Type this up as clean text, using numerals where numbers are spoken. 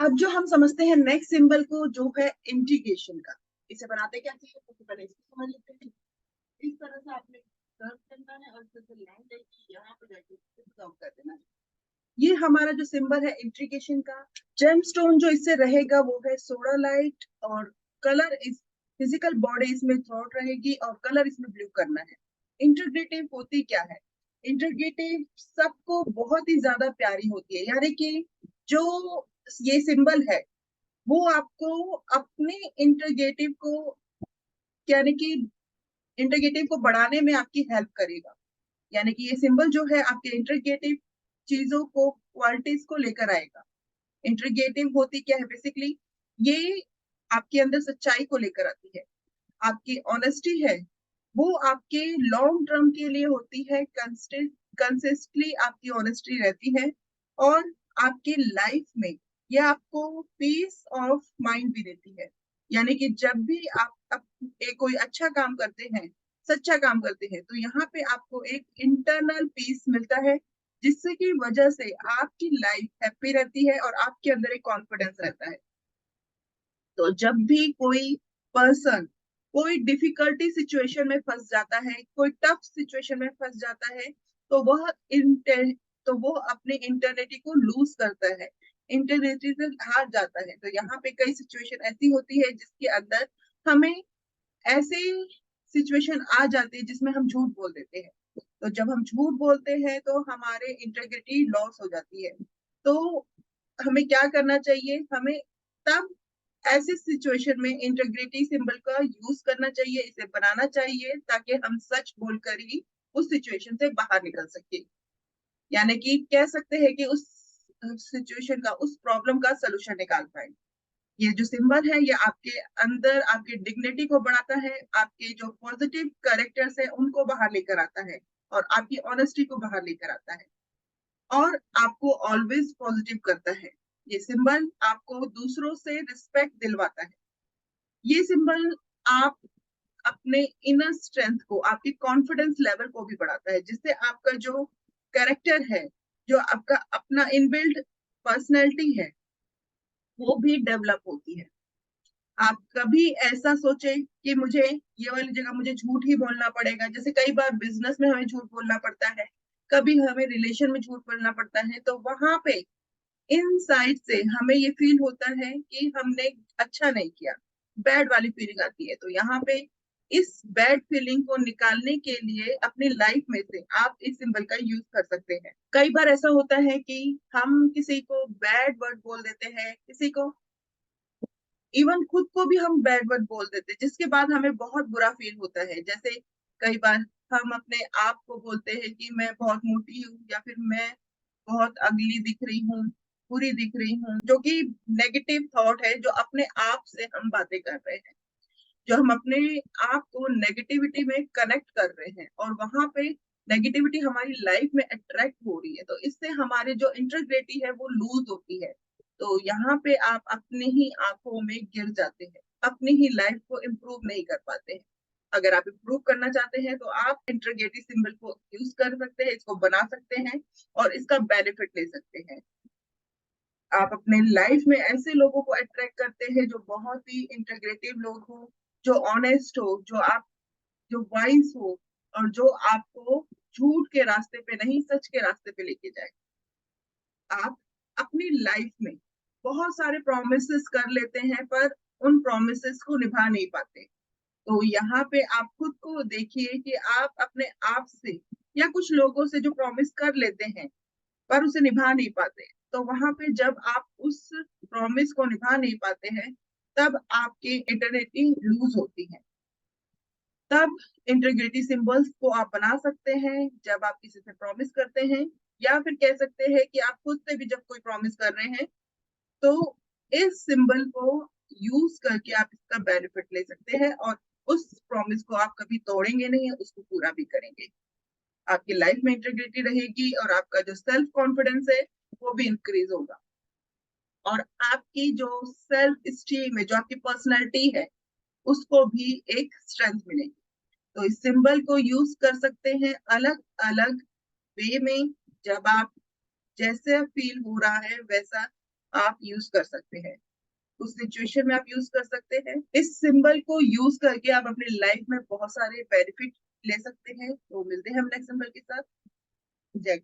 अब जो हम समझते हैं नेक्स्ट सिंबल को, जो है इंटीग्रेशन का। इसे बनाते कैसे हैं, सबसे पहले इसको समझ लेते हैं। इस तरह से आपने कर्व करना है और इस तरह से लाइन लेके यहाँ पे जाके कर्व कर देना है। ये हमारा जो सिंबल है इंटीग्रेशन का। जेमस्टोन जो इससे रहेगा वो है सोडालाइट, और कलर इस फिजिकल बॉडी इसमें थ्रोट रहेगी और कलर इसमें ब्लू करना है। इंटीग्रेटिव होती क्या है? इंटीग्रेटिव सबको बहुत ही ज्यादा प्यारी होती है, यानी कि जो ये सिंबल है वो आपको अपने इंटीग्रेटिव को, यानी कि इंटीग्रेटिव को बढ़ाने में आपकी हेल्प करेगा। यानी कि ये सिंबल जो है आपके इंटीग्रेटिव चीजों को, क्वालिटीज को लेकर आएगा। इंटीग्रेटिव होती क्या है बेसिकली? ये आपके अंदर सच्चाई को लेकर आती है। आपकी ऑनेस्टी है वो आपके लॉन्ग टर्म के लिए होती है, कंसिस्टेंटली आपकी ऑनेस्टी रहती है। और आपकी लाइफ में ये आपको पीस ऑफ माइंड भी देती है। यानी कि जब भी आप कोई अच्छा काम करते हैं, सच्चा काम करते हैं, तो यहाँ पे आपको एक इंटरनल पीस मिलता है, जिससे की वजह से आपकी लाइफ हैप्पी रहती है और आपके अंदर एक कॉन्फिडेंस रहता है। तो जब भी कोई पर्सन कोई डिफिकल्टी सिचुएशन में फंस जाता है, कोई टफ सिचुएशन में फंस जाता है, तो वह तो वो अपने इंटरनेटी को लूज करता है, इंटरनेटी से हार जाता है। तो यहाँ पे कई सिचुएशन ऐसी होती है जिसके अंदर हमें ऐसे सिचुएशन आ जाती है जिसमें हम झूठ बोल देते हैं। तो जब हम झूठ बोलते हैं तो हमारे इंटेग्रिटी लॉस हो जाती है। तो हमें क्या करना चाहिए? हमें तब ऐसे सिचुएशन में इंटेग्रिटी सिंबल का यूज करना चाहिए, इसे बनाना चाहिए, ताकि हम सच बोलकर ही उस सिचुएशन से बाहर निकल सके। यानी कि कह सकते हैं कि उस सिचुएशन का, उस प्रॉब्लम का सोल्यूशन निकाल पाए। ये जो सिंबल है ये आपके अंदर आपकी डिग्निटी को बढ़ाता है, आपके जो पॉजिटिव कैरेक्टर्स है उनको बाहर लेकर आता है, और आपकी ऑनेस्टी को बाहर लेकर आता है, और आपको ऑलवेज पॉजिटिव करता है। ये सिंबल आपको दूसरों से रिस्पेक्ट दिलवाता है। ये सिंबल आप अपने इनर स्ट्रेंथ को, आपकी कॉन्फिडेंस लेवल को भी बढ़ाता है, जिससे आपका जो कैरेक्टर है, जो आपका अपना इनबिल्ट पर्सनैलिटी है, वो भी डेवलप होती है। आप कभी ऐसा सोचे कि मुझे ये वाली जगह मुझे झूठ ही बोलना पड़ेगा, जैसे कई बार बिजनेस में हमें झूठ बोलना पड़ता है, कभी हमें रिलेशन में झूठ बोलना पड़ता है, तो वहां पे इनसाइड से हमें ये फील होता है कि हमने अच्छा नहीं किया, बैड वाली फीलिंग आती है। तो यहाँ पे इस बैड फीलिंग को निकालने के लिए अपनी लाइफ में से आप इस सिंबल का यूज कर सकते हैं। कई बार ऐसा होता है कि हम किसी को बैड वर्ड बोल देते हैं, किसी को, इवन खुद को भी हम बैड वर्ड बोल देते हैं, जिसके बाद हमें बहुत बुरा फील होता है। जैसे कई बार हम अपने आप को बोलते हैं कि मैं बहुत मोटी हूँ, या फिर मैं बहुत अगली दिख रही हूँ, बुरी दिख रही हूँ, जो कि नेगेटिव थॉट है, जो अपने आप से हम बातें कर रहे हैं, जो हम अपने आप को नेगेटिविटी में कनेक्ट कर रहे हैं, और वहां पे नेगेटिविटी हमारी लाइफ में अट्रैक्ट हो रही है। तो इससे हमारी जो इंटीग्रिटी है वो लूज होती है। तो यहाँ पे आप अपने ही आंखों में गिर जाते हैं, अपनी ही लाइफ को इम्प्रूव नहीं कर पाते हैं। अगर आप इम्प्रूव करना चाहते हैं तो आप इंटीग्रिटी सिंबल को यूज कर सकते हैं, इसको बना सकते हैं और इसका बेनिफिट ले सकते हैं। आप अपने लाइफ में ऐसे लोगों को अट्रैक्ट करते हैं जो बहुत ही इंटीग्रेटिव लोग हो, जो ऑनेस्ट हो, जो वाइज हो, और जो आपको झूठ के रास्ते पे नहीं, सच के रास्ते पे लेके जाए। आप अपनी लाइफ में बहुत सारे प्रोमिसेस कर लेते हैं, पर उन प्रोमिसेस को निभा नहीं पाते। तो यहाँ पे आप खुद को देखिए कि आप अपने आप से या कुछ लोगों से जो प्रॉमिस कर लेते हैं पर उसे निभा नहीं पाते, तो वहां पे जब आप उस प्रॉमिस को निभा नहीं पाते हैं, तब आपकी इंटीग्रिटी लूज होती है। तब इंटीग्रिटी सिंबल्स को आप बना सकते हैं जब आप किसी से प्रॉमिस करते हैं, या फिर कह सकते हैं कि आप खुद से भी जब कोई प्रॉमिस कर रहे हैं, तो इस सिंबल को यूज करके आप इसका बेनिफिट ले सकते हैं, और उस प्रॉमिस को आप कभी तोड़ेंगे नहीं, उसको पूरा भी करेंगे। आपकी लाइफ में इंटीग्रिटी रहेगी और आपका जो सेल्फ कॉन्फिडेंस है वो भी इंक्रीज होगा, और आपकी जो सेल्फ स्टीम है, जो आपकी पर्सनैलिटी है, उसको भी एक स्ट्रेंथ मिलेगी। तो इस सिंबल को यूज कर सकते हैं अलग अलग वे में। जब आप जैसे फील हो रहा है वैसा आप यूज कर सकते हैं, उस सिचुएशन में आप यूज कर सकते हैं। इस सिंबल को यूज करके आप अपनी लाइफ में बहुत सारे बेनिफिट ले सकते हैं। तो मिलते हैं हम नेक्स्ट सिंबल के साथ। जय